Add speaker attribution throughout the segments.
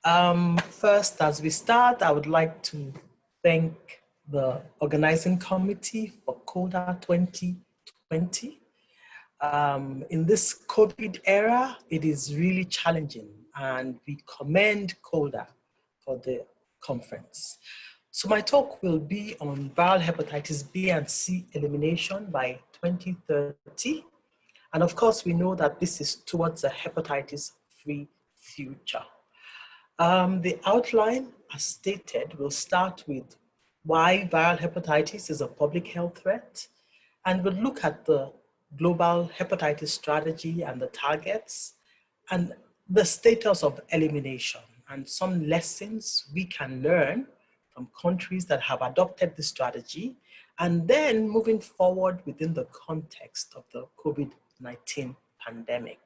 Speaker 1: First, as we start, I would like to thank the organizing committee for COLDA 2020. In this COVID era, it is really challenging, and we commend COLDA for the conference. So my talk will be on viral hepatitis B and C elimination by 2030. And of course, we know that this is towards a hepatitis-free future. The outline, as stated, will start with why viral hepatitis is a public health threat, and we'll look at the global hepatitis strategy and the targets, and the status of elimination, and some lessons we can learn from countries that have adopted this strategy, and then moving forward within the context of the COVID-19 pandemic.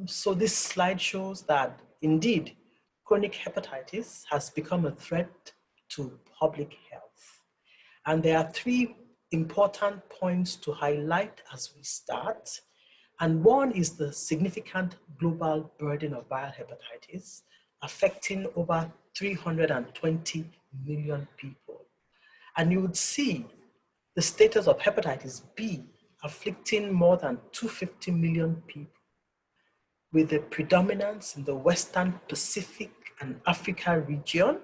Speaker 1: So this slide shows that indeed, chronic hepatitis has become a threat to public health. And there are three important points to highlight as we start. And one is the significant global burden of viral hepatitis, affecting over 320 million people. And you would see the status of hepatitis B afflicting more than 250 million people, with a predominance in the Western Pacific and Africa region.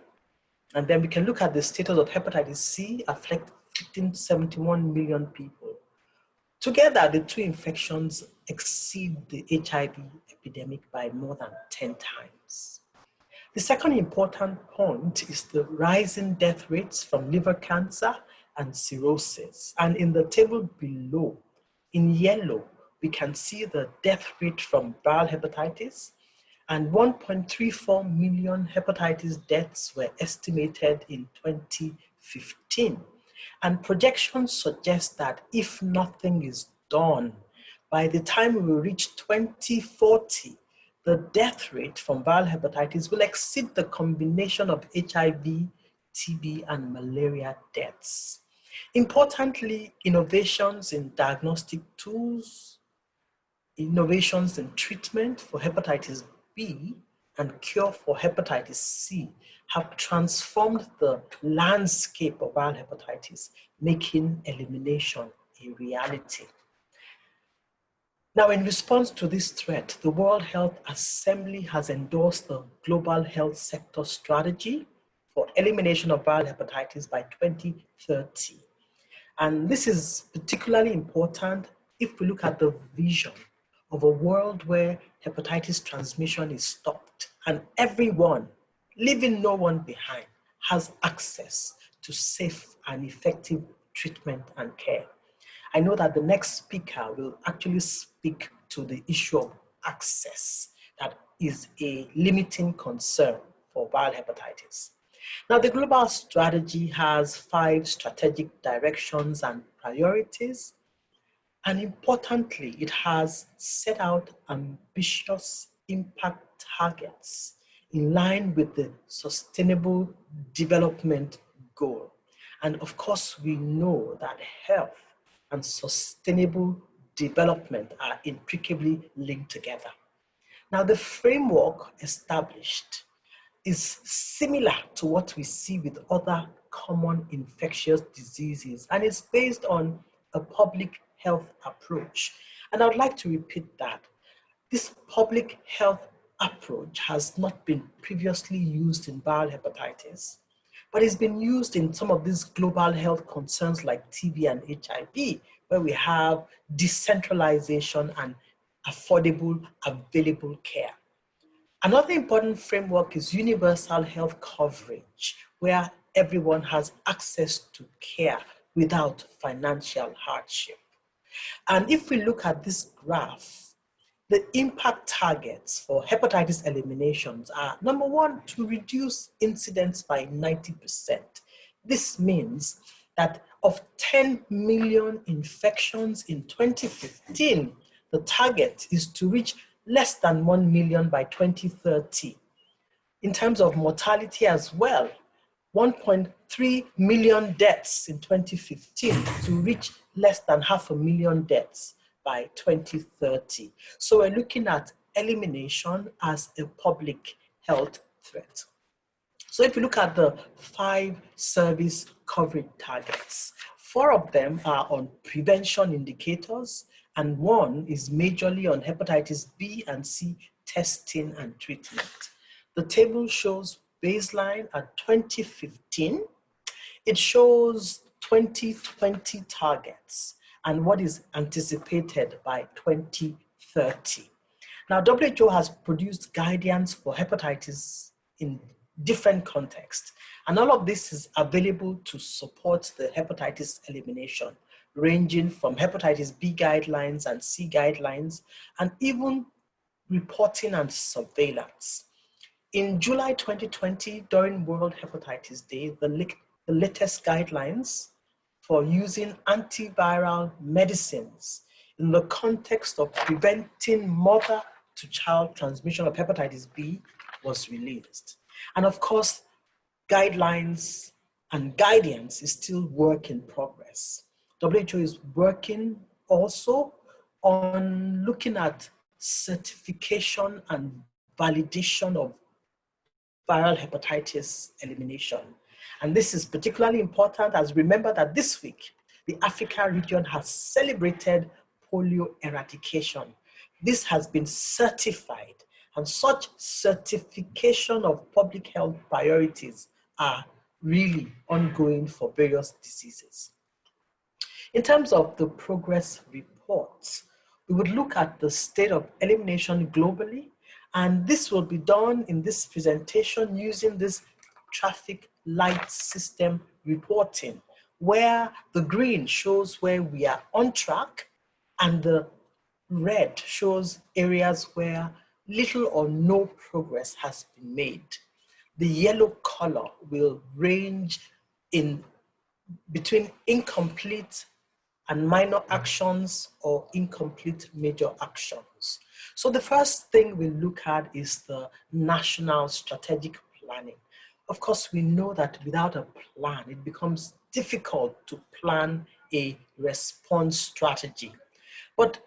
Speaker 1: And then we can look at the status of hepatitis C afflicting 71 million people. Together, the two infections exceed the HIV epidemic by more than 10 times. The second important point is the rising death rates from liver cancer and cirrhosis. And in the table below, in yellow, we can see the death rate from viral hepatitis, and 1.34 million hepatitis deaths were estimated in 2015. And projections suggest that if nothing is done, by the time we reach 2040, the death rate from viral hepatitis will exceed the combination of HIV, TB, and malaria deaths. Importantly, innovations in diagnostic tools, innovations in treatment for hepatitis B and cure for hepatitis C have transformed the landscape of viral hepatitis, making elimination a reality. Now, in response to this threat, the World Health Assembly has endorsed the Global Health Sector Strategy for elimination of viral hepatitis by 2030. And this is particularly important if we look at the vision of a world where hepatitis transmission is stopped and everyone, leaving no one behind, has access to safe and effective treatment and care. I know that the next speaker will actually speak to the issue of access that is a limiting concern for viral hepatitis. Now, the global strategy has 5 strategic directions and priorities. And importantly, it has set out ambitious impact targets in line with the Sustainable Development Goal. And of course, we know that health and sustainable development are intricately linked together. Now, the framework established is similar to what we see with other common infectious diseases, and it's based on a public health approach. And I would like to repeat that. This public health approach has not been previously used in viral hepatitis, but it's been used in some of these global health concerns like TB and HIV, where we have decentralization and affordable, available care. Another important framework is universal health coverage, where everyone has access to care without financial hardship. And if we look at this graph, the impact targets for hepatitis eliminations are, number one, to reduce incidence by 90%. This means that of 10 million infections in 2015, the target is to reach less than 1 million by 2030. In terms of mortality as well, 1.3 million deaths in 2015 to reach less than 500,000 deaths by 2030. So we're looking at elimination as a public health threat. So if you look at the 5 service coverage targets, 4 of them are on prevention indicators, and 1 is majorly on hepatitis B and C testing and treatment. The table shows baseline at 2015. It shows 2020 targets and what is anticipated by 2030. Now, WHO has produced guidance for hepatitis in different contexts, and all of this is available to support the hepatitis elimination, ranging from hepatitis B guidelines and C guidelines, and even reporting and surveillance. In July 2020, during World Hepatitis Day, the latest guidelines for using antiviral medicines in the context of preventing mother-to-child transmission of hepatitis B was released. And of course, guidelines and guidance is still work in progress. WHO is working also on looking at certification and validation of viral hepatitis elimination. And this is particularly important as remember that this week, the Africa region has celebrated polio eradication. This has been certified, and such certification of public health priorities are really ongoing for various diseases. In terms of the progress reports, we would look at the state of elimination globally, and this will be done in this presentation using this traffic light system reporting, where the green shows where we are on track and the red shows areas where little or no progress has been made. The yellow color will range in between incomplete and minor actions or incomplete major actions. So the first thing we look at is the national strategic planning. Of course, we know that without a plan, it becomes difficult to plan a response strategy. But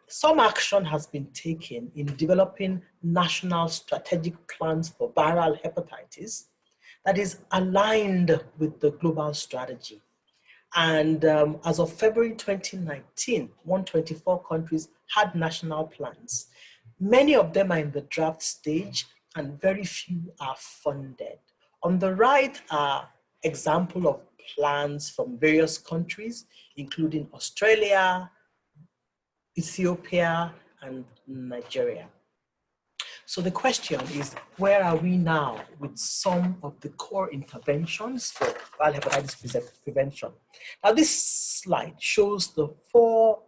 Speaker 1: some action has been taken in developing national strategic plans for viral hepatitis that is aligned with the global strategy. And as of February 2019, 124 countries had national plans. Many of them are in the draft stage and very few are funded. On the right are examples of plans from various countries, including Australia, Ethiopia, and Nigeria. So the question is, where are we now with some of the core interventions for viral hepatitis prevention? Now this slide shows the 4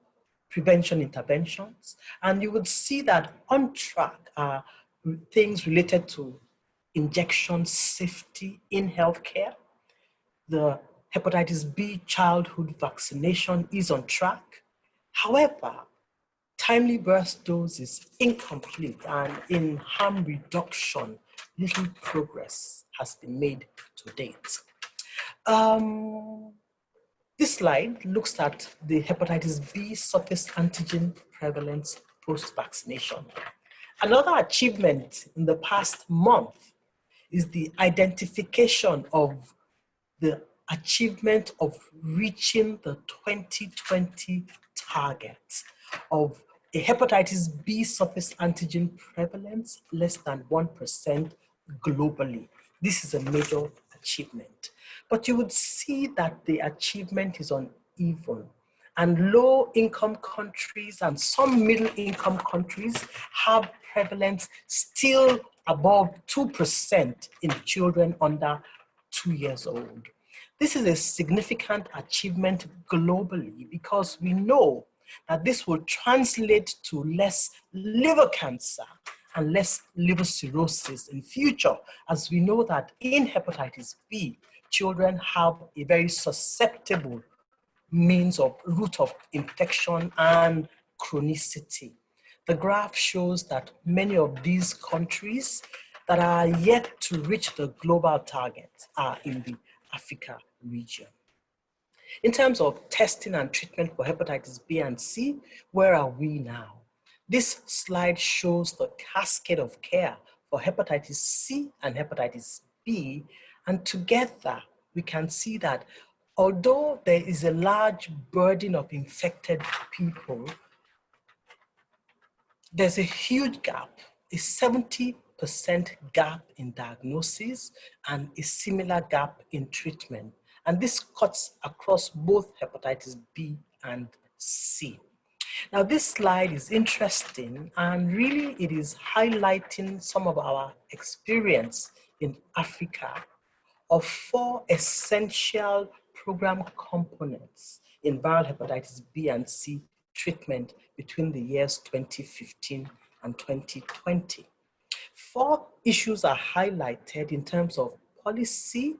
Speaker 1: prevention interventions, and you would see that on track are things related to injection safety in healthcare. The hepatitis B childhood vaccination is on track. However, timely birth dose is incomplete, and in harm reduction, little progress has been made to date. This slide looks at the hepatitis B surface antigen prevalence post-vaccination. Another achievement in the past month is the identification of the achievement of reaching the 2020 target of a hepatitis B surface antigen prevalence less than 1% globally. This is a major achievement. But you would see that the achievement is uneven, and low-income countries and some middle-income countries have prevalence still above 2% in children under 2 years old. This is a significant achievement globally because we know that this will translate to less liver cancer and less liver cirrhosis in future, as we know that in hepatitis B, children have a very susceptible route of infection and chronicity. The graph shows that many of these countries that are yet to reach the global target are in the Africa region. In terms of testing and treatment for hepatitis B and C, where are we now? This slide shows the cascade of care for hepatitis C and hepatitis B, and together we can see that although there is a large burden of infected people, there's a huge gap, a 70% gap in diagnosis and a similar gap in treatment. And this cuts across both hepatitis B and C. Now, this slide is interesting, and really it is highlighting some of our experience in Africa of 4 essential program components in viral hepatitis B and C treatment between the years 2015 and 2020. 4 issues are highlighted in terms of policy,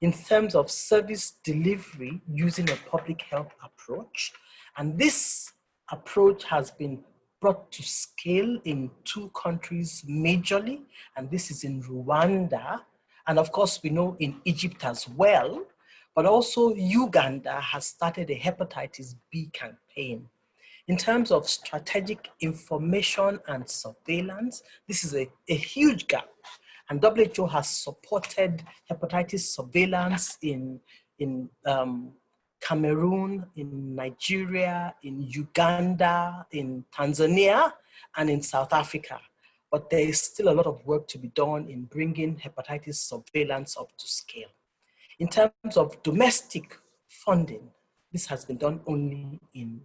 Speaker 1: in terms of service delivery using a public health approach, and this approach has been brought to scale in 2 countries majorly, and this is in Rwanda, and of course we know in Egypt as well, but also Uganda has started a hepatitis B campaign. In terms of strategic information and surveillance, this is a huge gap, and WHO has supported hepatitis surveillance in Cameroon, in Nigeria, in Uganda, in Tanzania, and in South Africa. But there is still a lot of work to be done in bringing hepatitis surveillance up to scale. In terms of domestic funding, this has been done only in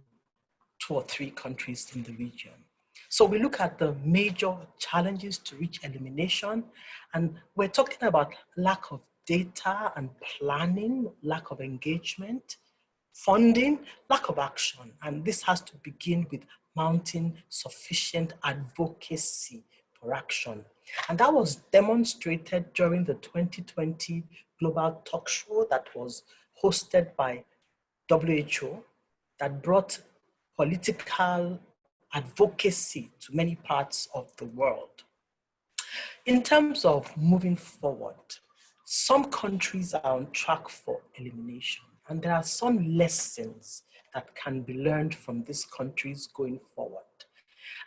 Speaker 1: 2 or 3 countries in the region. So we look at the major challenges to reach elimination, and we're talking about lack of data and planning, lack of engagement, funding, lack of action, and this has to begin with mounting sufficient advocacy for action. And that was demonstrated during the 2020 Global Talk Show that was hosted by WHO that brought political advocacy to many parts of the world. In terms of moving forward, some countries are on track for elimination, and there are some lessons that can be learned from these countries going forward.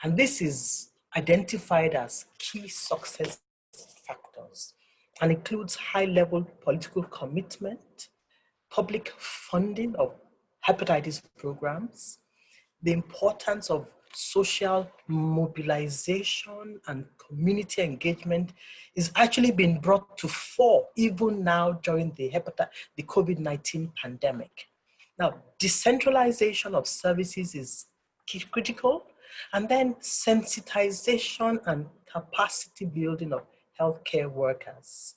Speaker 1: And this is identified as key success factors and includes high-level political commitment, public funding of hepatitis programs, the importance of social mobilization and community engagement is actually being brought to fore even now during the COVID-19 pandemic. Now, decentralization of services is critical, and then sensitization and capacity building of healthcare workers.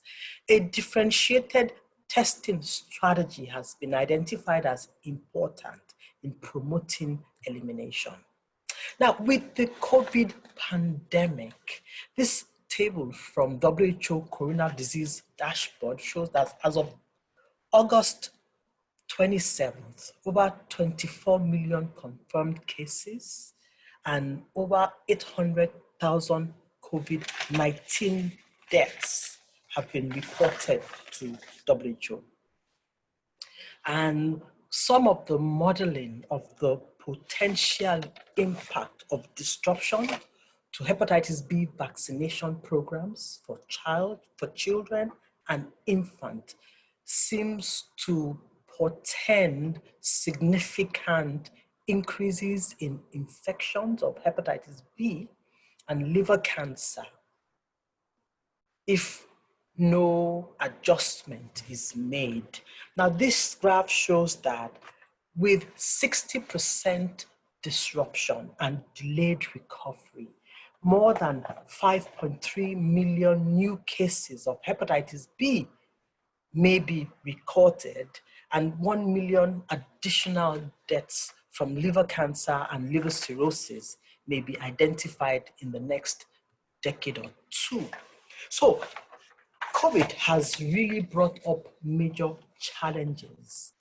Speaker 1: A differentiated testing strategy has been identified as important in promoting elimination. Now, with the COVID pandemic, this table from WHO Coronary Disease Dashboard shows that as of August 27th, over 24 million confirmed cases and over 800,000 COVID-19 deaths have been reported to WHO. And some of the modeling of the potential impact of disruption to hepatitis B vaccination programs for children and infants seems to portend significant increases in infections of hepatitis B and liver cancer if no adjustment is made. Now, this graph shows that with 60% disruption and delayed recovery, more than 5.3 million new cases of hepatitis B may be recorded, and 1 million additional deaths from liver cancer and liver cirrhosis may be identified in the next decade or 2. So COVID has really brought up major challenges.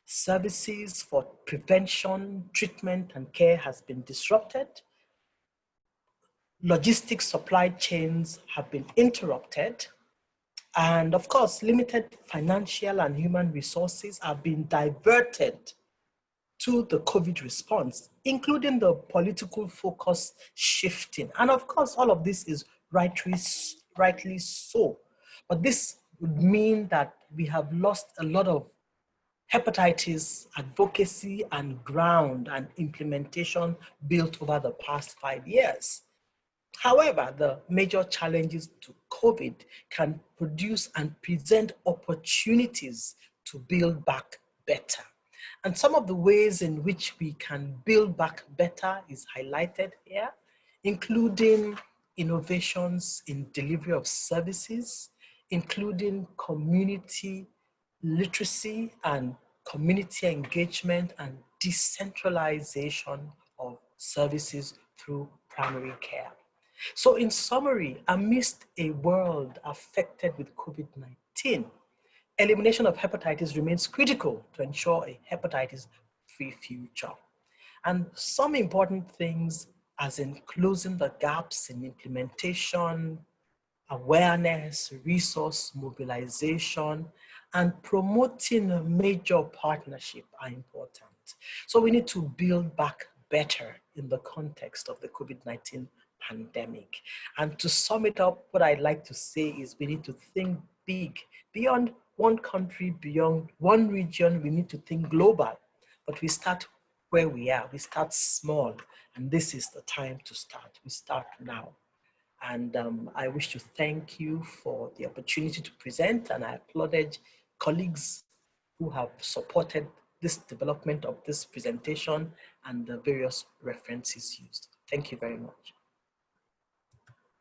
Speaker 1: Services for prevention, treatment, and care has been disrupted. Logistics supply chains have been interrupted. And of course, limited financial and human resources are being diverted to the COVID response, including the political focus shifting. And of course, all of this is rightly so. But this would mean that we have lost a lot of hepatitis advocacy and ground and implementation built over the past 5 years. However, the major challenges to COVID can produce and present opportunities to build back better. And some of the ways in which we can build back better is highlighted here, including innovations in delivery of services, including community literacy and community engagement and decentralization of services through primary care. So in summary, amidst a world affected with COVID-19, elimination of hepatitis remains critical to ensure a hepatitis-free future. And some important things, as in closing the gaps in implementation, awareness, resource mobilization, and promoting a major partnership are important. So we need to build back better in the context of the COVID-19 pandemic. And to sum it up, what I'd like to say is we need to think big, beyond one country, beyond one region. We need to think global, but we start where we are. We start small, and this is the time to start. We start now. And I wish to thank you for the opportunity to present, and I applaud colleagues who have supported this development of this presentation and the various references used. Thank you very much.